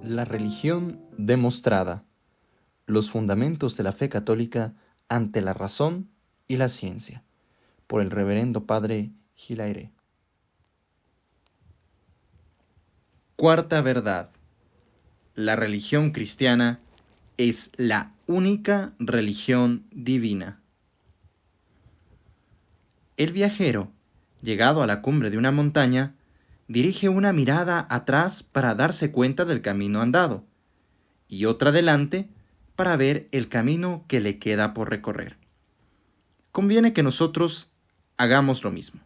La religión demostrada. Los fundamentos de la fe católica ante la razón y la ciencia. Por el Reverendo Padre Hilaire. Cuarta verdad. La religión cristiana es la única religión divina. El viajero, llegado a la cumbre de una montaña, dirige una mirada atrás para darse cuenta del camino andado, y otra adelante para ver el camino que le queda por recorrer. Conviene que nosotros hagamos lo mismo.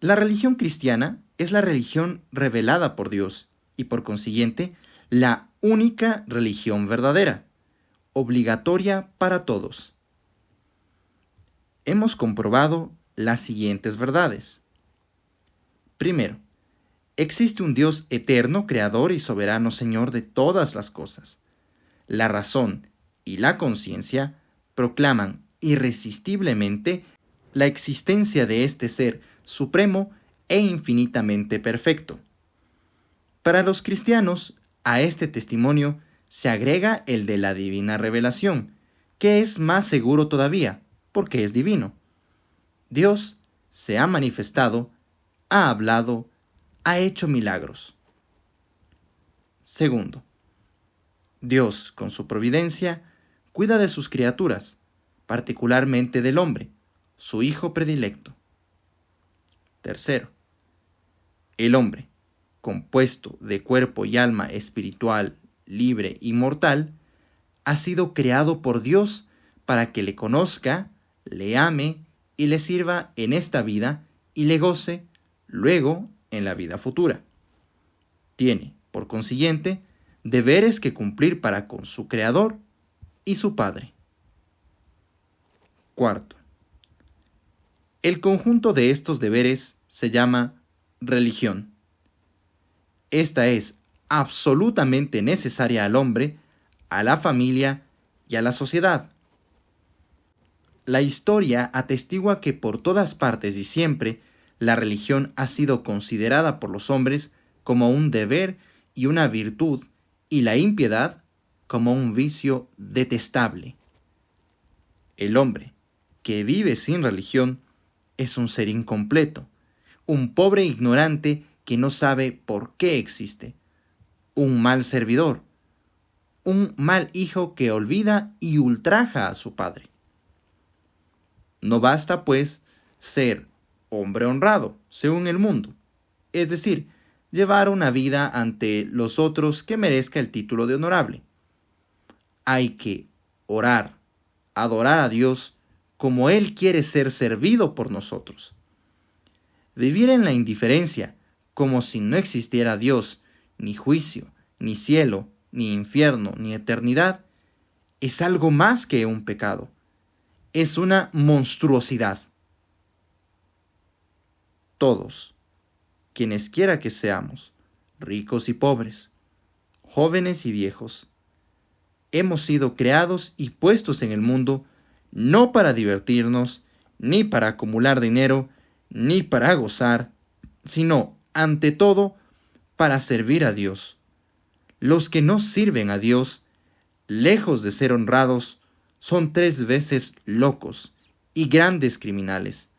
La religión cristiana es la religión revelada por Dios y por consiguiente la única religión verdadera, obligatoria para todos. Hemos comprobado las siguientes verdades. Primero, existe un Dios eterno, creador y soberano Señor de todas las cosas. La razón y la conciencia proclaman irresistiblemente la existencia de este ser supremo e infinitamente perfecto. Para los cristianos, a este testimonio se agrega el de la divina revelación, que es más seguro todavía, porque es divino. Dios se ha manifestado, ha hablado, ha hecho milagros. Segundo, Dios, con su providencia, cuida de sus criaturas, particularmente del hombre, su hijo predilecto. Tercero, el hombre, compuesto de cuerpo y alma espiritual, libre y mortal, ha sido creado por Dios para que le conozca, le ame y le sirva en esta vida y le goce luego en la vida futura. Tiene, por consiguiente, deberes que cumplir para con su Creador y su Padre. Cuarto, el conjunto de estos deberes se llama religión. Esta es absolutamente necesaria al hombre, a la familia y a la sociedad. La historia atestigua que por todas partes y siempre la religión ha sido considerada por los hombres como un deber y una virtud, y la impiedad como un vicio detestable. El hombre que vive sin religión es un ser incompleto, un pobre ignorante que no sabe por qué existe, un mal servidor, un mal hijo que olvida y ultraja a su padre. No basta, pues, ser hombre honrado, según el mundo, es decir, llevar una vida ante los otros que merezca el título de honorable. Hay que orar, adorar a Dios como Él quiere ser servido por nosotros. Vivir en la indiferencia, como si no existiera Dios, ni juicio, ni cielo, ni infierno, ni eternidad, es algo más que un pecado. Es una monstruosidad. Todos, quienes quiera que seamos, ricos y pobres, jóvenes y viejos, hemos sido creados y puestos en el mundo no para divertirnos, ni para acumular dinero, ni para gozar, sino, ante todo, para servir a Dios. Los que no sirven a Dios, lejos de ser honrados, son 3 veces locos y grandes criminales,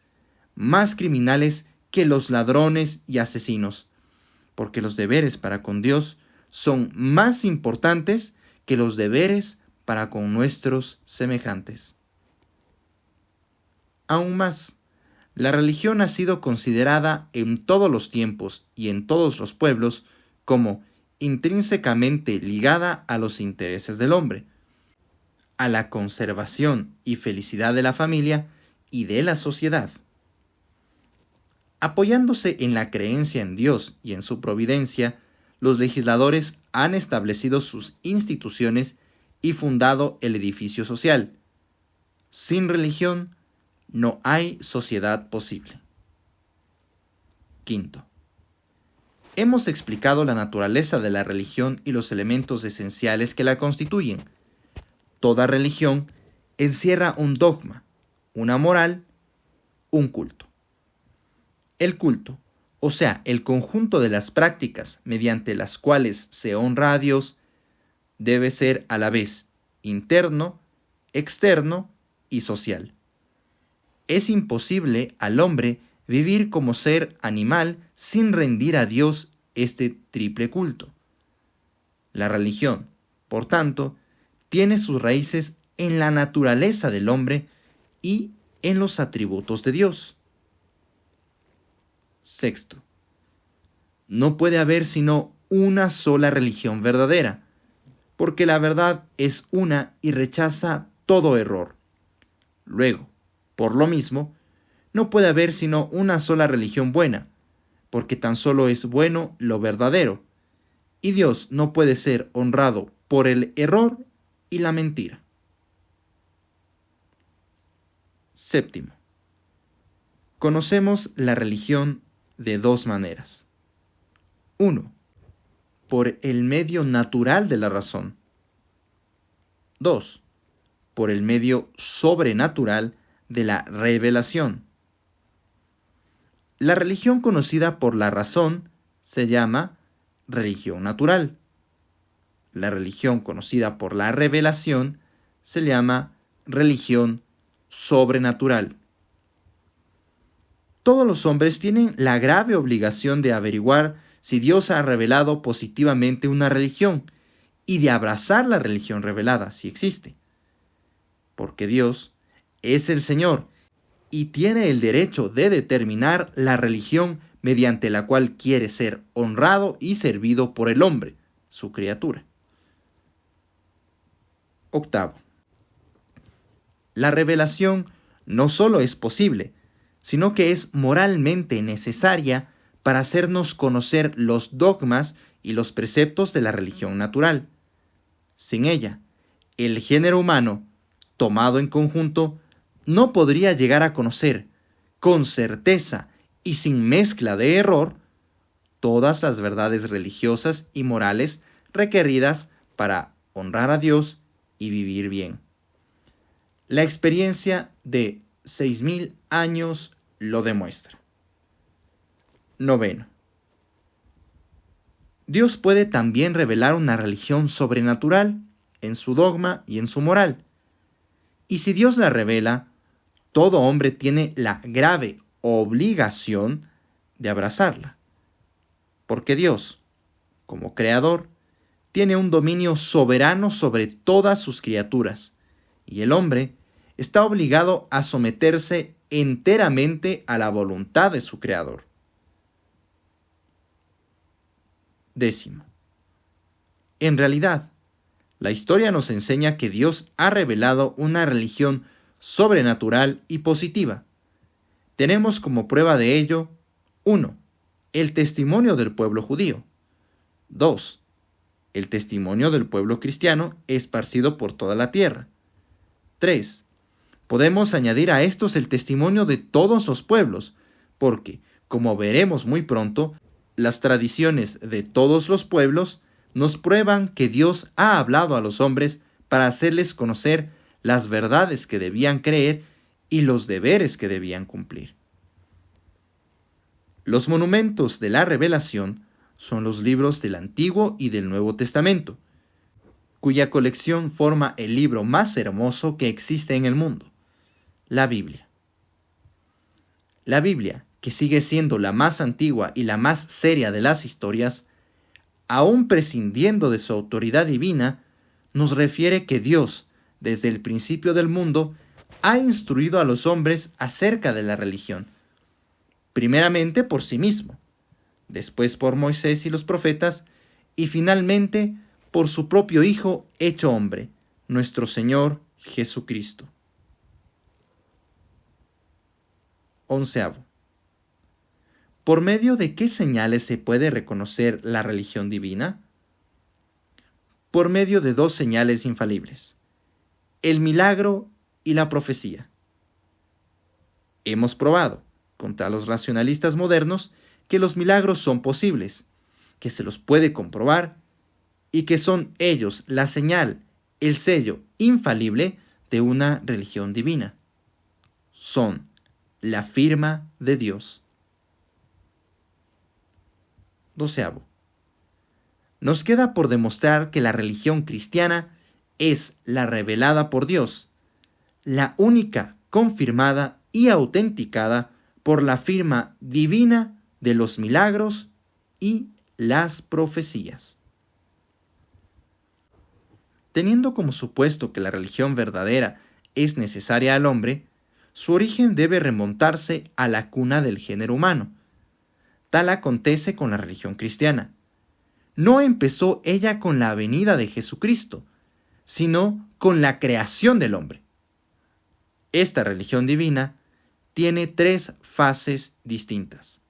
más criminales que los ladrones y asesinos, porque los deberes para con Dios son más importantes que los deberes para con nuestros semejantes. Aún más, la religión ha sido considerada en todos los tiempos y en todos los pueblos como intrínsecamente ligada a los intereses del hombre, a la conservación y felicidad de la familia y de la sociedad. Apoyándose en la creencia en Dios y en su providencia, los legisladores han establecido sus instituciones y fundado el edificio social. Sin religión, no hay sociedad posible. Quinto, hemos explicado la naturaleza de la religión y los elementos esenciales que la constituyen. Toda religión encierra un dogma, una moral, un culto. El culto, o sea, el conjunto de las prácticas mediante las cuales se honra a Dios, debe ser a la vez interno, externo y social. Es imposible al hombre vivir como ser animal sin rendir a Dios este triple culto. La religión, por tanto, tiene sus raíces en la naturaleza del hombre y en los atributos de Dios. Sexto, no puede haber sino una sola religión verdadera, porque la verdad es una y rechaza todo error. Luego, por lo mismo, no puede haber sino una sola religión buena, porque tan solo es bueno lo verdadero, y Dios no puede ser honrado por el error y la mentira. Séptimo, conocemos la religión de dos maneras. 1. Por el medio natural de la razón. 2. Por el medio sobrenatural de la revelación. La religión conocida por la razón se llama religión natural. La religión conocida por la revelación se llama religión sobrenatural. Todos los hombres tienen la grave obligación de averiguar si Dios ha revelado positivamente una religión y de abrazar la religión revelada, si existe. Porque Dios es el Señor y tiene el derecho de determinar la religión mediante la cual quiere ser honrado y servido por el hombre, su criatura. Octavo, la revelación no solo es posible, sino que es moralmente necesaria para hacernos conocer los dogmas y los preceptos de la religión natural. Sin ella, el género humano, tomado en conjunto, no podría llegar a conocer, con certeza y sin mezcla de error, todas las verdades religiosas y morales requeridas para honrar a Dios y vivir bien. La experiencia de 6.000 años lo demuestra. Noveno. Dios puede también revelar una religión sobrenatural en su dogma y en su moral. Y si Dios la revela, todo hombre tiene la grave obligación de abrazarla. Porque Dios, como creador, tiene un dominio soberano sobre todas sus criaturas, y el hombre está obligado a someterse enteramente a la voluntad de su creador. Décimo. En realidad, la historia nos enseña que Dios ha revelado una religión sobrenatural y positiva. Tenemos como prueba de ello: 1. El testimonio del pueblo judío. 2. El testimonio del pueblo cristiano esparcido por toda la tierra. 3. Podemos añadir a estos el testimonio de todos los pueblos, porque, como veremos muy pronto, las tradiciones de todos los pueblos nos prueban que Dios ha hablado a los hombres para hacerles conocer las verdades que debían creer y los deberes que debían cumplir. Los monumentos de la revelación son los libros del Antiguo y del Nuevo Testamento, cuya colección forma el libro más hermoso que existe en el mundo, la Biblia. La Biblia, que sigue siendo la más antigua y la más seria de las historias, aún prescindiendo de su autoridad divina, nos refiere que Dios, desde el principio del mundo, ha instruido a los hombres acerca de la religión, primeramente por sí mismo, después por Moisés y los profetas, y finalmente por su propio Hijo hecho hombre, nuestro Señor Jesucristo. 11. ¿Por medio de qué señales se puede reconocer la religión divina? Por medio de dos señales infalibles: el milagro y la profecía. Hemos probado, contra los racionalistas modernos, que los milagros son posibles, que se los puede comprobar y que son ellos la señal, el sello infalible de una religión divina. Son la firma de Dios. 12. Nos queda por demostrar que la religión cristiana es la revelada por Dios, la única confirmada y autenticada por la firma divina de los milagros y las profecías. Teniendo como supuesto que la religión verdadera es necesaria al hombre, su origen debe remontarse a la cuna del género humano. Tal acontece con la religión cristiana. No empezó ella con la venida de Jesucristo, sino con la creación del hombre. Esta religión divina tiene 3 fases distintas.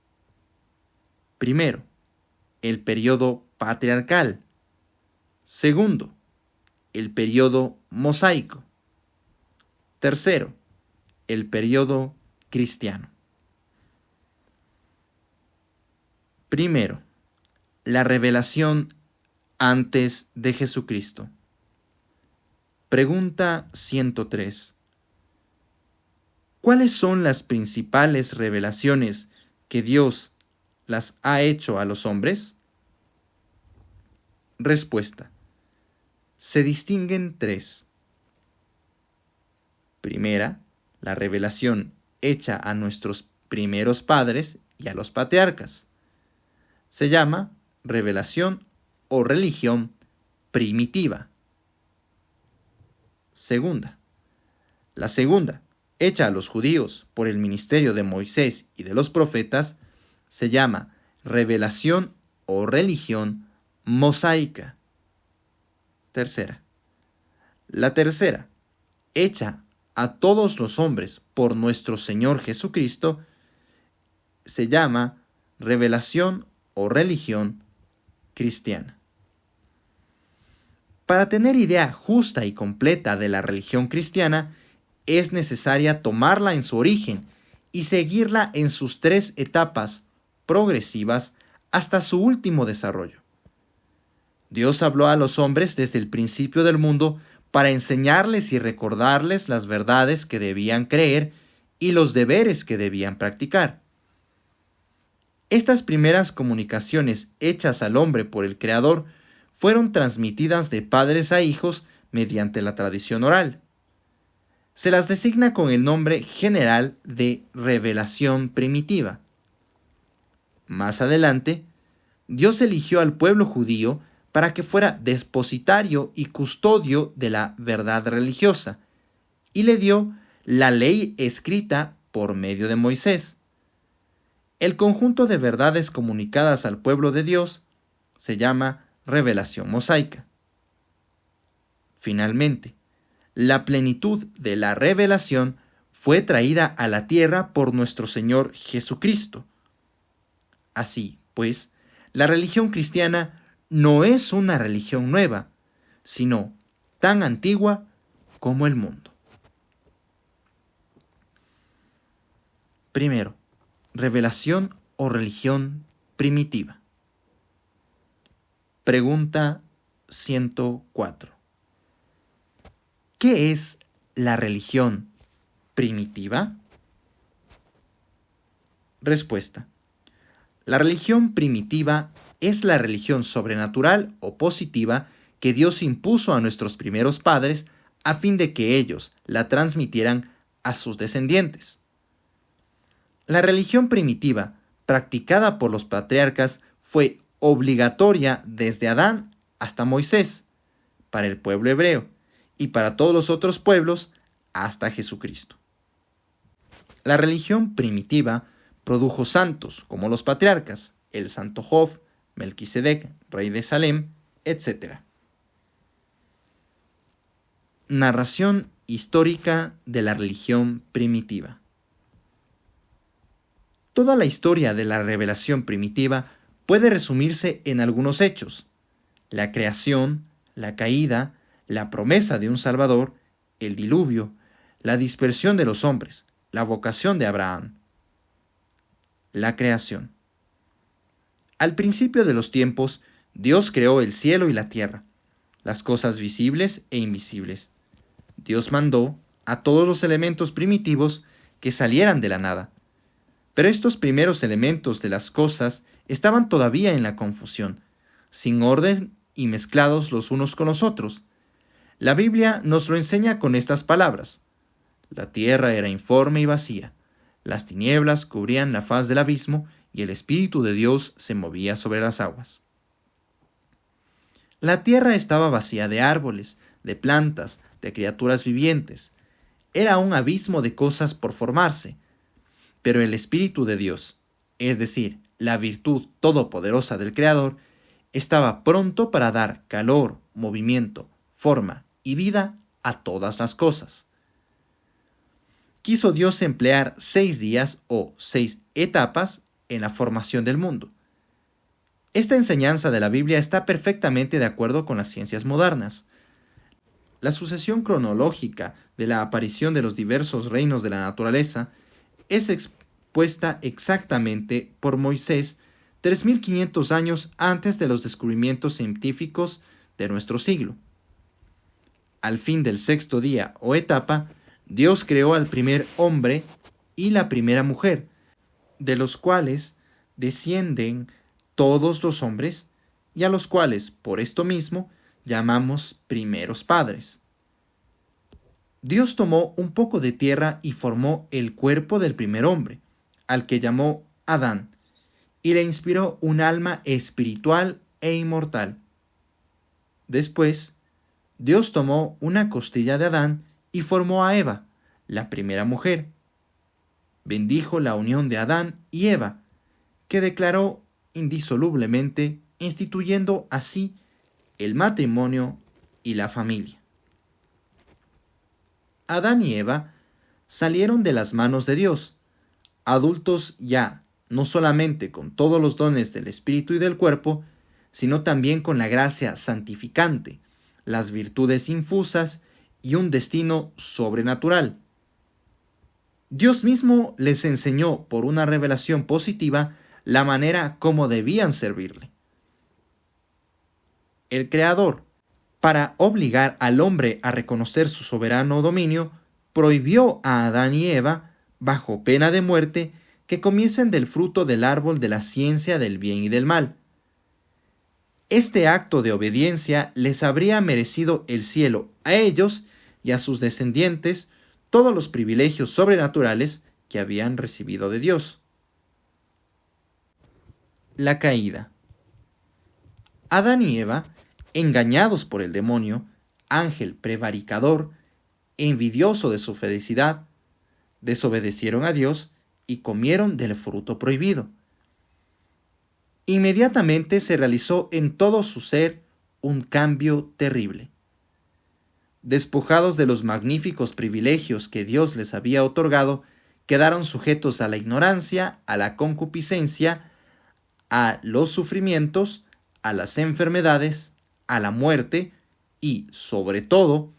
Primero, el periodo patriarcal. Segundo, el periodo mosaico. Tercero, el periodo cristiano. Primero, la revelación antes de Jesucristo. Pregunta 103. ¿Cuáles son las principales revelaciones que Dios las ha hecho a los hombres? Respuesta. Se distinguen 3. Primera, la revelación hecha a nuestros primeros padres y a los patriarcas. Se llama revelación o religión primitiva. Segunda. La segunda, hecha a los judíos por el ministerio de Moisés y de los profetas, se llama revelación o religión mosaica. Tercera. La tercera, hecha a todos los hombres por nuestro Señor Jesucristo, se llama revelación o religión cristiana. Para tener idea justa y completa de la religión cristiana, es necesaria tomarla en su origen y seguirla en sus 3 etapas progresivas hasta su último desarrollo. Dios habló a los hombres desde el principio del mundo para enseñarles y recordarles las verdades que debían creer y los deberes que debían practicar. Estas primeras comunicaciones hechas al hombre por el Creador fueron transmitidas de padres a hijos mediante la tradición oral. Se las designa con el nombre general de revelación primitiva. Más adelante, Dios eligió al pueblo judío para que fuera depositario y custodio de la verdad religiosa, y le dio la ley escrita por medio de Moisés. El conjunto de verdades comunicadas al pueblo de Dios se llama revelación mosaica. Finalmente, la plenitud de la revelación fue traída a la tierra por nuestro Señor Jesucristo. Así, pues, la religión cristiana no es una religión nueva, sino tan antigua como el mundo. Primero, revelación o religión primitiva. Pregunta 104. ¿Qué es la religión primitiva? Respuesta. La religión primitiva es la religión sobrenatural o positiva que Dios impuso a nuestros primeros padres a fin de que ellos la transmitieran a sus descendientes. La religión primitiva, practicada por los patriarcas, fue obligatoria desde Adán hasta Moisés, para el pueblo hebreo, y para todos los otros pueblos hasta Jesucristo. La religión primitiva produjo santos como los patriarcas, el santo Job, Melquisedec, rey de Salem, etc. Narración histórica de la religión primitiva. Toda la historia de la revelación primitiva puede resumirse en algunos hechos: la creación, la caída, la promesa de un Salvador, el diluvio, la dispersión de los hombres, la vocación de Abraham. La creación. Al principio de los tiempos, Dios creó el cielo y la tierra. las cosas visibles e invisibles. Dios mandó a todos los elementos primitivos que salieran de la nada. Pero estos primeros elementos de las cosas estaban todavía en la confusión, sin orden y mezclados los unos con los otros. La Biblia nos lo enseña con estas palabras: la tierra era informe y vacía, las tinieblas cubrían la faz del abismo y el Espíritu de Dios se movía sobre las aguas. La tierra estaba vacía de árboles, de plantas, de criaturas vivientes. Era un abismo de cosas por formarse. Pero el Espíritu de Dios, es decir, la virtud todopoderosa del Creador, estaba pronto para dar calor, movimiento, forma y vida a todas las cosas. Quiso Dios emplear 6 días o 6 etapas en la formación del mundo. Esta enseñanza de la Biblia está perfectamente de acuerdo con las ciencias modernas. La sucesión cronológica de la aparición de los diversos reinos de la naturaleza es expuesta exactamente por Moisés 3500 años antes de los descubrimientos científicos de nuestro siglo. Al fin del 6º día o etapa, Dios creó al primer hombre y la primera mujer, de los cuales descienden todos los hombres, y a los cuales, por esto mismo, llamamos primeros padres. Dios tomó un poco de tierra y formó el cuerpo del primer hombre, al que llamó Adán, y le inspiró un alma espiritual e inmortal. Después, Dios tomó una costilla de Adán y formó a Eva, la primera mujer. Bendijo la unión de Adán y Eva, que declaró indisolublemente, instituyendo así el matrimonio y la familia. Adán y Eva salieron de las manos de Dios, adultos ya, no solamente con todos los dones del espíritu y del cuerpo, sino también con la gracia santificante, las virtudes infusas y un destino sobrenatural. Dios mismo les enseñó por una revelación positiva la manera como debían servirle. El Creador, para obligar al hombre a reconocer su soberano dominio, prohibió a Adán y Eva, bajo pena de muerte, que comiesen del fruto del árbol de la ciencia del bien y del mal. Este acto de obediencia les habría merecido el cielo a ellos y a sus descendientes todos los privilegios sobrenaturales que habían recibido de Dios. La caída. Adán y Eva, engañados por el demonio, ángel prevaricador, envidioso de su felicidad, desobedecieron a Dios y comieron del fruto prohibido. Inmediatamente se realizó en todo su ser un cambio terrible. Despojados de los magníficos privilegios que Dios les había otorgado, quedaron sujetos a la ignorancia, a la concupiscencia, a los sufrimientos, a las enfermedades, a la muerte y, sobre todo,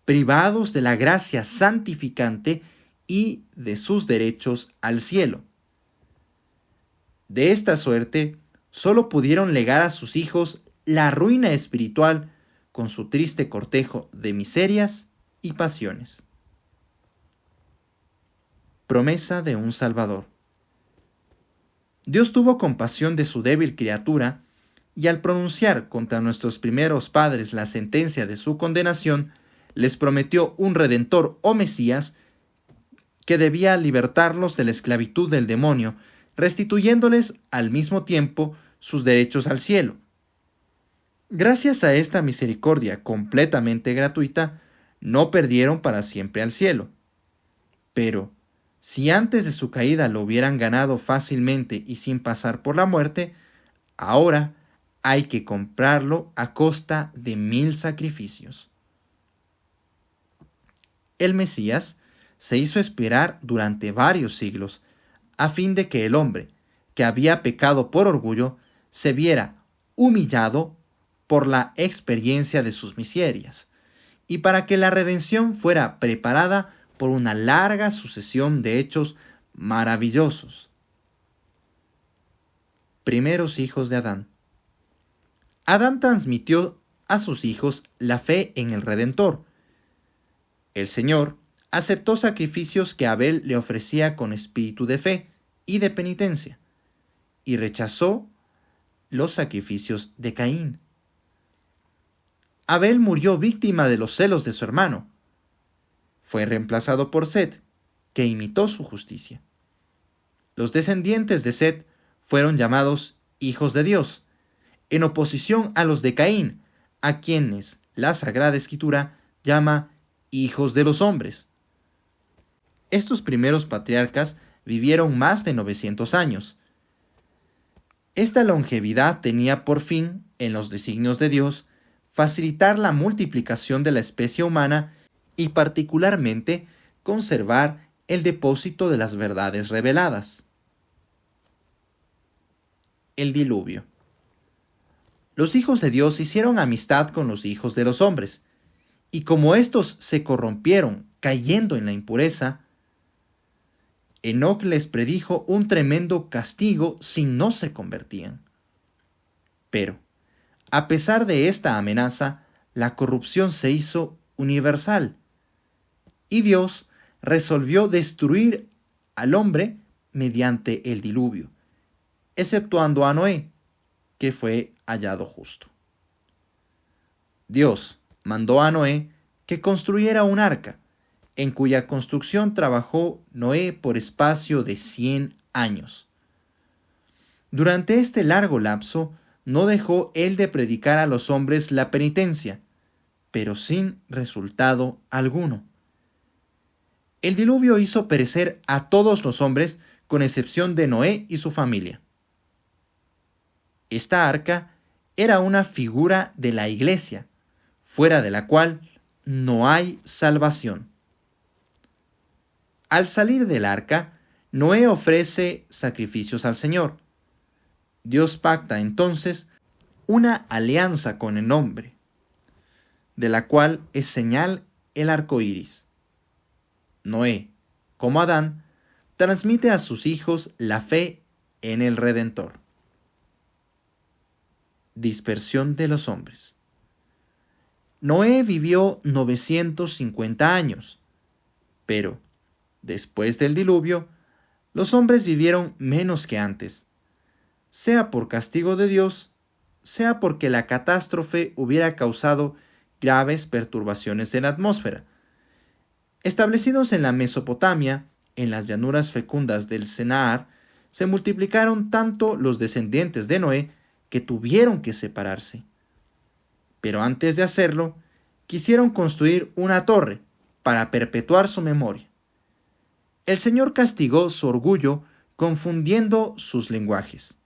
privados de la gracia santificante y de sus derechos al cielo. De esta suerte, solo pudieron legar a sus hijos la ruina espiritual con su triste cortejo de miserias y pasiones. Promesa de un Salvador. Dios tuvo compasión de su débil criatura y al pronunciar contra nuestros primeros padres la sentencia de su condenación, les prometió un Redentor o Mesías que debía libertarlos de la esclavitud del demonio, restituyéndoles al mismo tiempo sus derechos al cielo. Gracias a esta misericordia completamente gratuita, no perdieron para siempre al cielo. Pero, si antes de su caída lo hubieran ganado fácilmente y sin pasar por la muerte, ahora hay que comprarlo a costa de 1000 sacrificios. El Mesías se hizo esperar durante varios siglos, a fin de que el hombre, que había pecado por orgullo, se viera humillado por la experiencia de sus miserias, y para que la redención fuera preparada por una larga sucesión de hechos maravillosos. Primeros hijos de Adán. Adán transmitió a sus hijos la fe en el Redentor. El Señor aceptó sacrificios que Abel le ofrecía con espíritu de fe y de penitencia, y rechazó los sacrificios de Caín. Abel murió víctima de los celos de su hermano. Fue reemplazado por Set, que imitó su justicia. Los descendientes de Set fueron llamados hijos de Dios, en oposición a los de Caín, a quienes la Sagrada Escritura llama hijos de los hombres. Estos primeros patriarcas vivieron más de 900 años. Esta longevidad tenía por fin, en los designios de Dios, facilitar la multiplicación de la especie humana y particularmente conservar el depósito de las verdades reveladas. El diluvio. Los hijos de Dios hicieron amistad con los hijos de los hombres, y como éstos se corrompieron cayendo en la impureza, Enoc les predijo un tremendo castigo si no se convertían. Pero, a pesar de esta amenaza, la corrupción se hizo universal, y Dios resolvió destruir al hombre mediante el diluvio, exceptuando a Noé, que fue hallado justo. Dios mandó a Noé que construyera un arca, en cuya construcción trabajó Noé por espacio de 100 años. Durante este largo lapso, no dejó él de predicar a los hombres la penitencia, pero sin resultado alguno. El diluvio hizo perecer a todos los hombres, con excepción de Noé y su familia. Esta arca era una figura de la iglesia, fuera de la cual no hay salvación. Al salir del arca, Noé ofrece sacrificios al Señor. Dios pacta entonces una alianza con el hombre, de la cual es señal el arco iris. Noé, como Adán, transmite a sus hijos la fe en el Redentor. Dispersión de los hombres. Noé vivió 950 años, pero después del diluvio, los hombres vivieron menos que antes, sea por castigo de Dios, sea porque la catástrofe hubiera causado graves perturbaciones en la atmósfera. Establecidos en la Mesopotamia, en las llanuras fecundas del Sennaar, se multiplicaron tanto los descendientes de Noé que tuvieron que separarse. Pero antes de hacerlo, quisieron construir una torre para perpetuar su memoria. El Señor castigó su orgullo confundiendo sus lenguajes.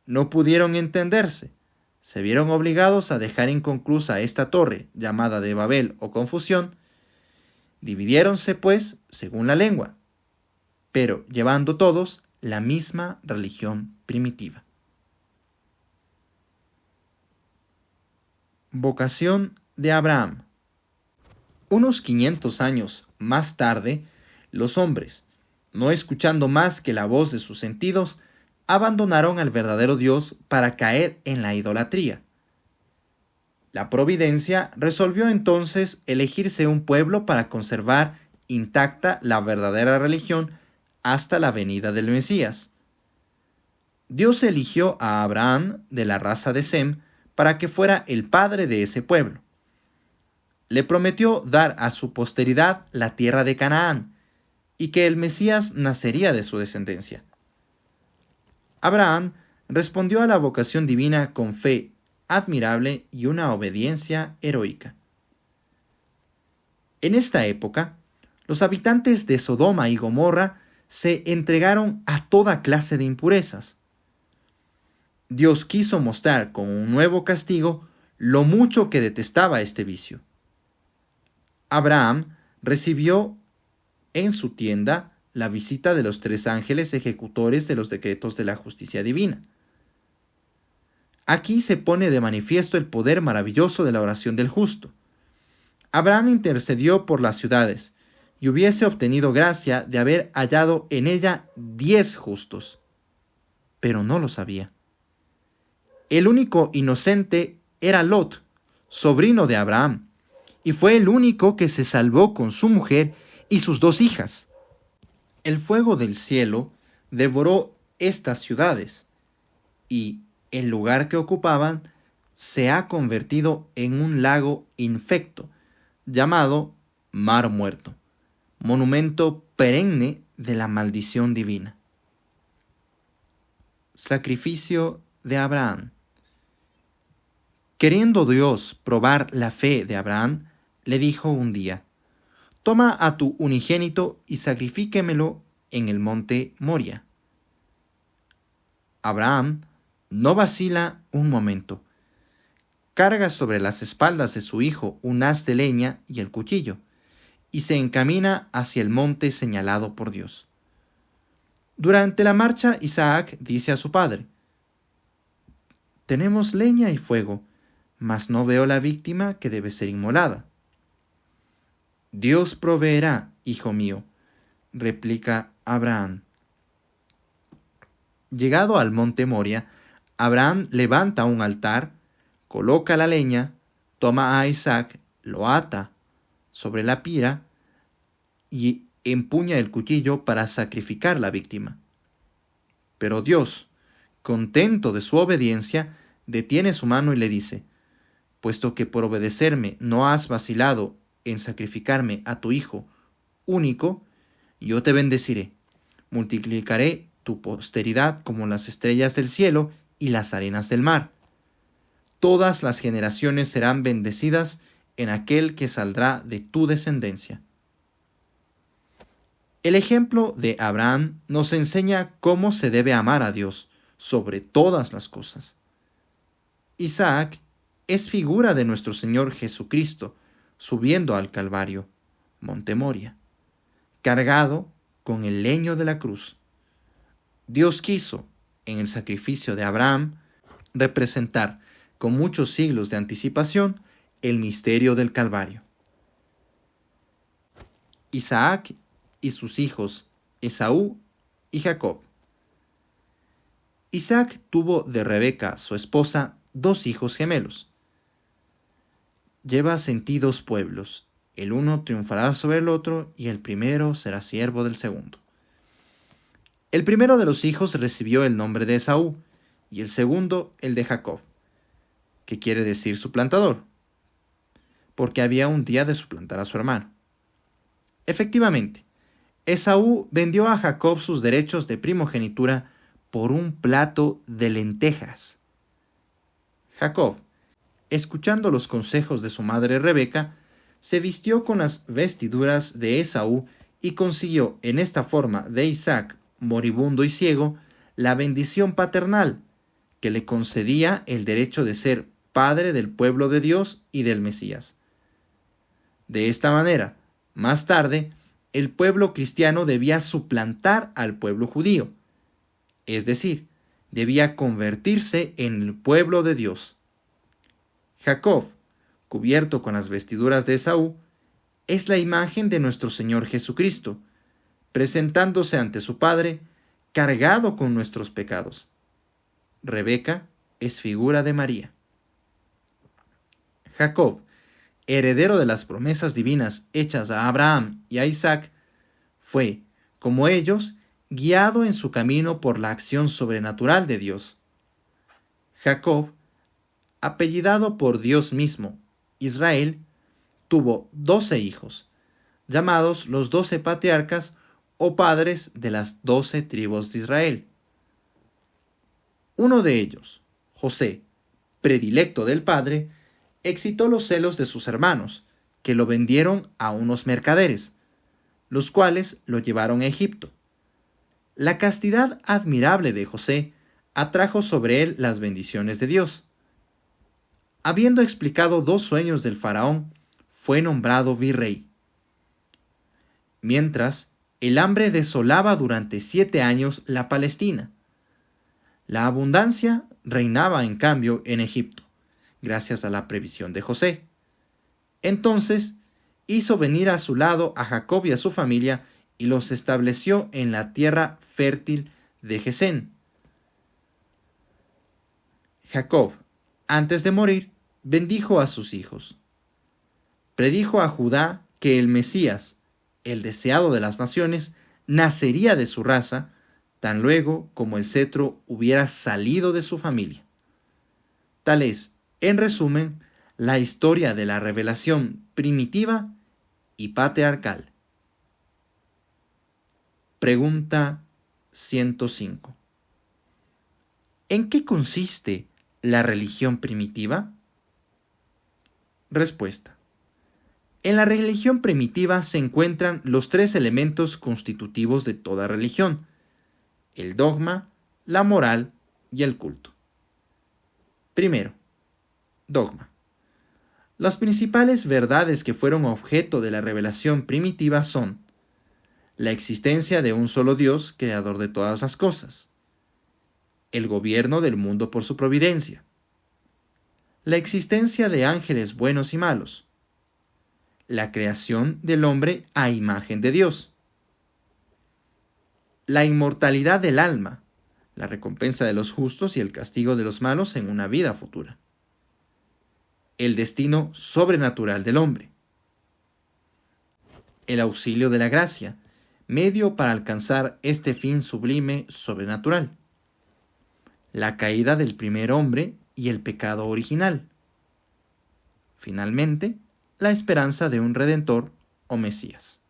No pudieron entenderse. Se vieron obligados a dejar inconclusa esta torre, llamada de Babel o confusión. Dividiéronse, pues, según la lengua, pero llevando todos la misma religión primitiva. Vocación de Abraham. Unos 500 años más tarde, los hombres, no escuchando más que la voz de sus sentidos, abandonaron al verdadero Dios para caer en la idolatría. La providencia resolvió entonces elegirse un pueblo para conservar intacta la verdadera religión hasta la venida del Mesías. Dios eligió a Abraham de la raza de Sem para que fuera el padre de ese pueblo. Le prometió dar a su posteridad la tierra de Canaán y que el Mesías nacería de su descendencia. Abraham respondió a la vocación divina con fe admirable y una obediencia heroica. En esta época, los habitantes de Sodoma y Gomorra se entregaron a toda clase de impurezas. Dios quiso mostrar con un nuevo castigo lo mucho que detestaba este vicio. Abraham recibió en su tienda la visita de los 3 ángeles ejecutores de los decretos de la justicia divina. Aquí se pone de manifiesto el poder maravilloso de la oración del justo. Abraham intercedió por las ciudades y hubiese obtenido gracia de haber hallado en ella 10 justos, pero no lo sabía. El único inocente era Lot, sobrino de Abraham, y fue el único que se salvó con su mujer y sus 2 hijas. El fuego del cielo devoró estas ciudades, y el lugar que ocupaban se ha convertido en un lago infecto, llamado Mar Muerto, monumento perenne de la maldición divina. Sacrificio de Abraham. Queriendo Dios probar la fe de Abraham, le dijo un día: «Toma a tu unigénito y sacrifíquemelo en el monte Moria». Abraham no vacila un momento. Carga sobre las espaldas de su hijo un haz de leña y el cuchillo, y se encamina hacia el monte señalado por Dios. Durante la marcha, Isaac dice a su padre: «Tenemos leña y fuego, mas no veo la víctima que debe ser inmolada». «Dios proveerá, hijo mío», replica Abraham. Llegado al monte Moria, Abraham levanta un altar, coloca la leña, toma a Isaac, lo ata sobre la pira y empuña el cuchillo para sacrificar la víctima. Pero Dios, contento de su obediencia, detiene su mano y le dice: «Puesto que por obedecerme no has vacilado en sacrificarme a tu hijo único, yo te bendeciré, multiplicaré tu posteridad como las estrellas del cielo y las arenas del mar. Todas las generaciones serán bendecidas en aquel que saldrá de tu descendencia». El ejemplo de Abraham nos enseña cómo se debe amar a Dios sobre todas las cosas. Isaac es figura de nuestro Señor Jesucristo subiendo al Calvario, Monte Moria, cargado con el leño de la cruz. Dios quiso, en el sacrificio de Abraham, representar con muchos siglos de anticipación el misterio del Calvario. Isaac y sus hijos Esaú y Jacob. Isaac tuvo de Rebeca, su esposa, 2 hijos gemelos. Lleva sentidos pueblos, el uno triunfará sobre el otro y el primero será siervo del segundo. El primero de los hijos recibió el nombre de Esaú y el segundo el de Jacob, que quiere decir suplantador, porque había un día de suplantar a su hermano. Efectivamente, Esaú vendió a Jacob sus derechos de primogenitura por un plato de lentejas. Jacob, escuchando los consejos de su madre Rebeca, se vistió con las vestiduras de Esaú y consiguió en esta forma de Isaac, moribundo y ciego, la bendición paternal, que le concedía el derecho de ser padre del pueblo de Dios y del Mesías. De esta manera, más tarde, el pueblo cristiano debía suplantar al pueblo judío, es decir, debía convertirse en el pueblo de Dios. Jacob, cubierto con las vestiduras de Esaú, es la imagen de nuestro Señor Jesucristo, presentándose ante su Padre, cargado con nuestros pecados. Rebeca es figura de María. Jacob, heredero de las promesas divinas hechas a Abraham y a Isaac, fue, como ellos, guiado en su camino por la acción sobrenatural de Dios. Jacob, apellidado por Dios mismo, Israel, tuvo 12 hijos, llamados los 12 patriarcas o padres de las 12 tribus de Israel. Uno de ellos, José, predilecto del padre, excitó los celos de sus hermanos, que lo vendieron a unos mercaderes, los cuales lo llevaron a Egipto. La castidad admirable de José atrajo sobre él las bendiciones de Dios. Habiendo explicado 2 sueños del faraón, fue nombrado virrey. Mientras, el hambre desolaba durante 7 años la Palestina. La abundancia reinaba en cambio en Egipto, gracias a la previsión de José. Entonces hizo venir a su lado a Jacob y a su familia y los estableció en la tierra fértil de Gesén. Jacob, antes de morir, bendijo a sus hijos. Predijo a Judá que el Mesías, el deseado de las naciones, nacería de su raza, tan luego como el cetro hubiera salido de su familia. Tal es, en resumen, la historia de la revelación primitiva y patriarcal. Pregunta 105. ¿En qué consiste la religión primitiva? Respuesta. En la religión primitiva se encuentran los tres elementos constitutivos de toda religión: el dogma, la moral y el culto. Primero, dogma. Las principales verdades que fueron objeto de la revelación primitiva son la existencia de un solo Dios, creador de todas las cosas, el gobierno del mundo por su providencia, la existencia de ángeles buenos y malos, la creación del hombre a imagen de Dios, la inmortalidad del alma, la recompensa de los justos y el castigo de los malos en una vida futura, el destino sobrenatural del hombre, el auxilio de la gracia, medio para alcanzar este fin sublime sobrenatural, la caída del primer hombre y el pecado original, finalmente, la esperanza de un Redentor o Mesías.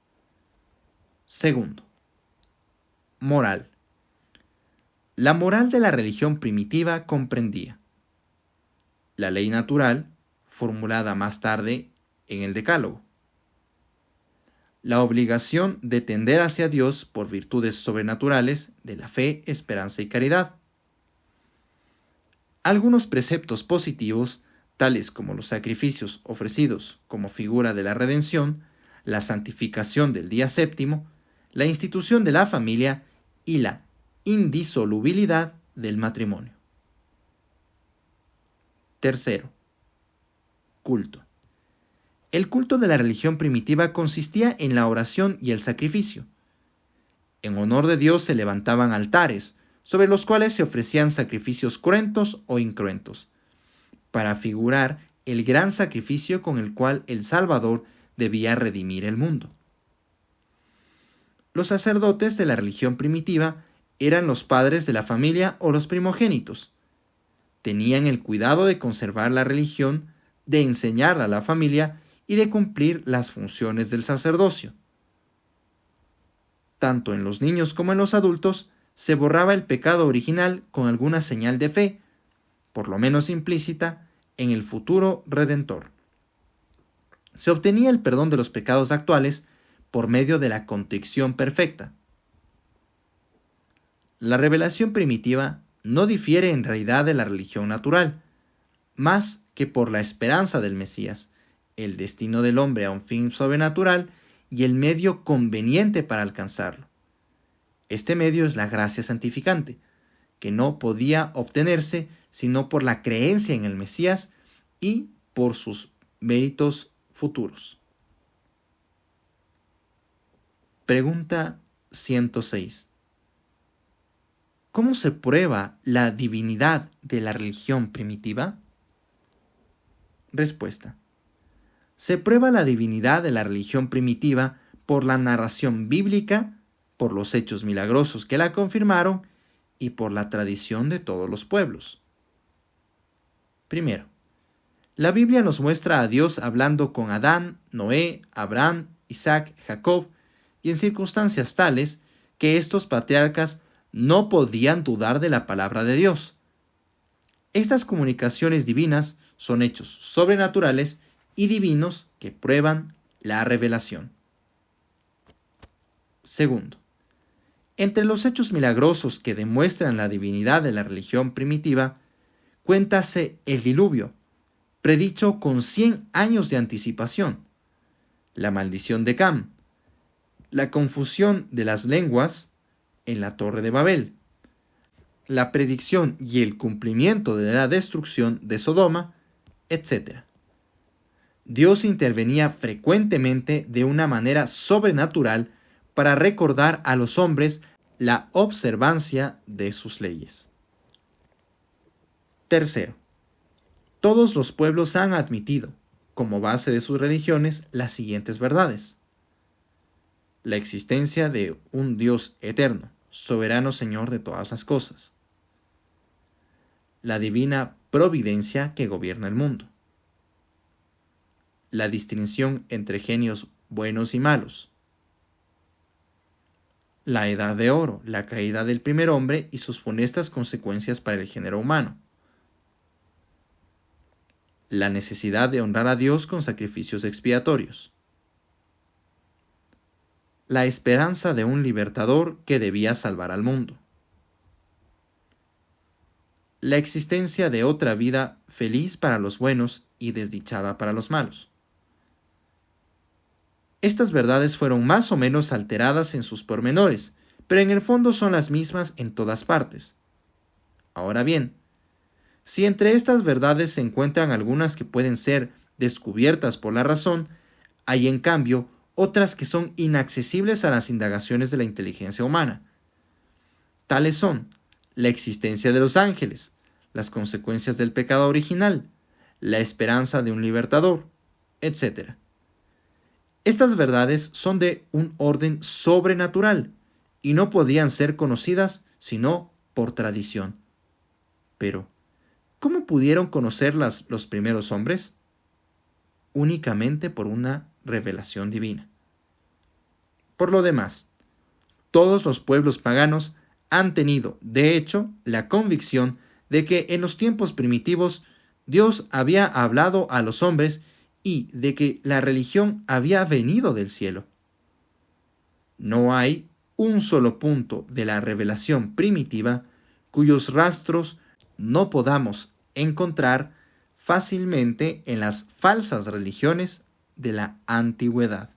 Segundo, moral. La moral de la religión primitiva comprendía la ley natural, formulada más tarde en el Decálogo, la obligación de tender hacia Dios por virtudes sobrenaturales de la fe, esperanza y caridad, algunos preceptos positivos, tales como los sacrificios ofrecidos como figura de la redención, la santificación del día séptimo, la institución de la familia y la indisolubilidad del matrimonio. Tercero, culto. El culto de la religión primitiva consistía en la oración y el sacrificio. En honor de Dios se levantaban altares, sobre los cuales se ofrecían sacrificios cruentos o incruentos, para figurar el gran sacrificio con el cual el Salvador debía redimir el mundo. Los sacerdotes de la religión primitiva eran los padres de la familia o los primogénitos. Tenían el cuidado de conservar la religión, de enseñarla a la familia y de cumplir las funciones del sacerdocio. Tanto en los niños como en los adultos se borraba el pecado original con alguna señal de fe, por lo menos implícita, en el futuro Redentor. Se obtenía el perdón de los pecados actuales por medio de la contrición perfecta. La revelación primitiva no difiere en realidad de la religión natural, más que por la esperanza del Mesías, el destino del hombre a un fin sobrenatural y el medio conveniente para alcanzarlo. Este medio es la gracia santificante, que no podía obtenerse sino por la creencia en el Mesías y por sus méritos futuros. Pregunta 106. ¿Cómo se prueba la divinidad de la religión primitiva? Respuesta. Se prueba la divinidad de la religión primitiva por la narración bíblica, por los hechos milagrosos que la confirmaron y por la tradición de todos los pueblos. Primero, la Biblia nos muestra a Dios hablando con Adán, Noé, Abraham, Isaac, Jacob, y en circunstancias tales que estos patriarcas no podían dudar de la palabra de Dios. Estas comunicaciones divinas son hechos sobrenaturales y divinos que prueban la revelación. Segundo, entre los hechos milagrosos que demuestran la divinidad de la religión primitiva, cuéntase el diluvio, predicho con 100 años de anticipación, la maldición de Cam, la confusión de las lenguas en la Torre de Babel, la predicción y el cumplimiento de la destrucción de Sodoma, etc. Dios intervenía frecuentemente de una manera sobrenatural para recordar a los hombres la observancia de sus leyes. Tercero, Todos los pueblos han admitido, como base de sus religiones, las siguientes verdades: la existencia de un Dios eterno, soberano Señor de todas las cosas, la divina providencia que gobierna el mundo, la distinción entre genios buenos y malos, la edad de oro, la caída del primer hombre y sus funestas consecuencias para el género humano, la necesidad de honrar a Dios con sacrificios expiatorios, la esperanza de un libertador que debía salvar al mundo, la existencia de otra vida feliz para los buenos y desdichada para los malos. Estas verdades fueron más o menos alteradas en sus pormenores, pero en el fondo son las mismas en todas partes. Ahora bien, si entre estas verdades se encuentran algunas que pueden ser descubiertas por la razón, hay en cambio otras que son inaccesibles a las indagaciones de la inteligencia humana. Tales son la existencia de los ángeles, las consecuencias del pecado original, la esperanza de un libertador, etc. Estas verdades son de un orden sobrenatural y no podían ser conocidas sino por tradición. Pero, ¿cómo pudieron conocerlas los primeros hombres? Únicamente por una revelación divina. Por lo demás, todos los pueblos paganos han tenido, de hecho, la convicción de que en los tiempos primitivos Dios había hablado a los hombres y de que la religión había venido del cielo. No hay un solo punto de la revelación primitiva cuyos rastros no podamos encontrar fácilmente en las falsas religiones de la antigüedad.